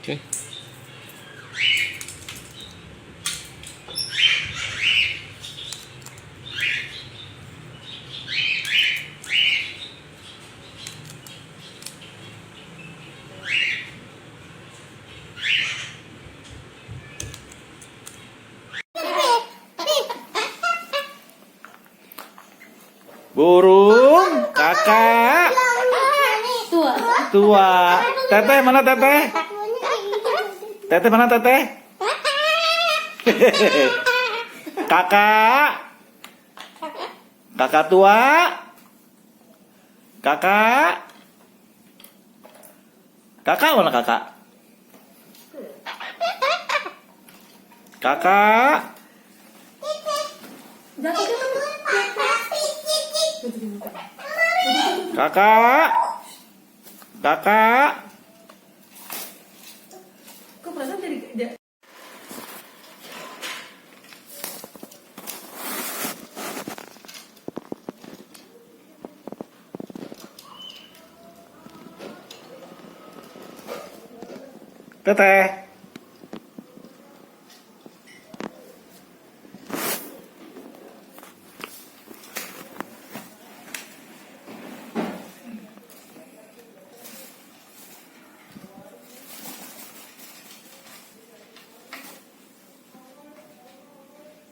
Oke. Burung, kakak, tua. Teteh mana teteh? Teteh mana teteh? Kakak, kakak tua, kakak, kakak mana kakak? Kakak, kakak, kakak. Kok perasaan jadi Teteh.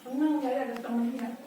Emang nggak ada temennya?